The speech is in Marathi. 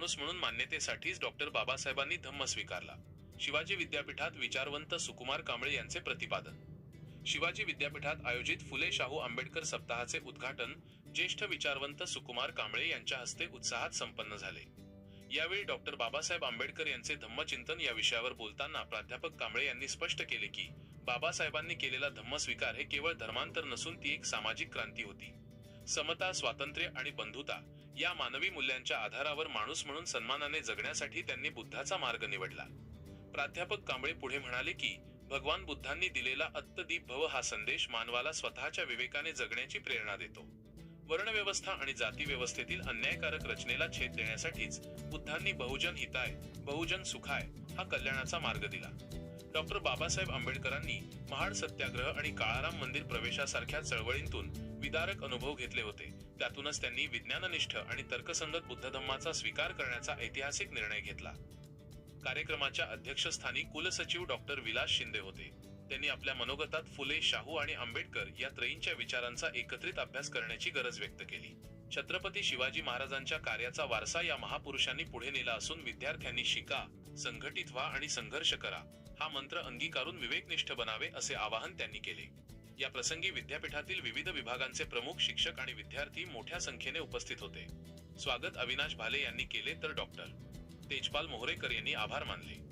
माणूस म्हणून मान्यतेसाठीच डॉक्टर बाबासाहेबांनी धम्म स्वीकारला. शिवाजी विद्यापीठात विचारवंत सुकुमार कांबळे यांचे प्रतिपादन. शिवाजी विद्यापीठात आयोजित फुले शाहू आंबेडकर सप्ताहाचे उद्घाटन ज्येष्ठ विचारवंत सुकुमार कांबळे यांच्या हस्ते उत्साहात संपन्न झाले. यावेळी डॉक्टर बाबासाहेब आंबेडकर यांचे धम्मचिंतन या विषयावर बोलताना प्राध्यापक कांबळे यांनी स्पष्ट केले की बाबासाहेबांनी केलेला धम्मस्वीकार हे केवळ धर्मांतर नसून ती एक सामाजिक क्रांती होती. समता, स्वातंत्र्य आणि बंधुता या मानवी मूल्यांच्या आधारावर माणूस म्हणून सन्मानाने जगण्यासाठी त्यांनी बुद्धाचा मार्ग निवडला. प्राध्यापक कांबळे पुढे म्हणाले की भगवान बुद्धांनी दिलेला अत्तदीप भव हा संदेश मानवाला स्वतःच्या विवेकाने जगण्याची प्रेरणा देतो. वर्णव्यवस्था आणि जाती व्यवस्थेतील अन्यायकारक रचनेला छेद देण्यासाठीच बुद्धांनी बहुजन हिताय, बहुजन सुखाय हा कल्याणाचा मार्ग दिला. डॉक्टर बाबासाहेब आंबेडकरांनी महाड सत्याग्रह आणि काळाराम मंदिर प्रवेशासारख्या चळवळींतून विदारक अनुभव घेतले होते. त्यातूनच त्यांनी विज्ञाननिष्ठ आणि तर्कसंगत बुद्धधम्माचा स्वीकार करण्याचा ऐतिहासिक निर्णय घेतला. कार्यक्रमाच्या अध्यक्षस्थानी कुलसचिव डॉक्टर विलास शिंदे होते. त्यांनी आपल्या मनोगतात फुले, शाहू आणि आंबेडकर या त्रयींच्या विचारांचा एकत्रित अभ्यास करण्याची गरज व्यक्त केली. छत्रपती शिवाजी महाराजांच्या कार्याचा वारसा या महापुरुषांनी पुढे नेला असून विद्यार्थ्यांनी शिका, संघटित व्हा आणि संघर्ष करा हा मंत्र अंगीकारून विवेकनिष्ठ बनावे असे आवाहन त्यांनी केले. या प्रसंगी विद्यापीठातील विविध विभागांचे प्रमुख, शिक्षक आणि विद्यार्थी मोठ्या संख्येने उपस्थित होते. स्वागत अविनाश भाले यांनी केले तर डॉक्टर तेजपाल मोहरेकर यांनी आभार मानले.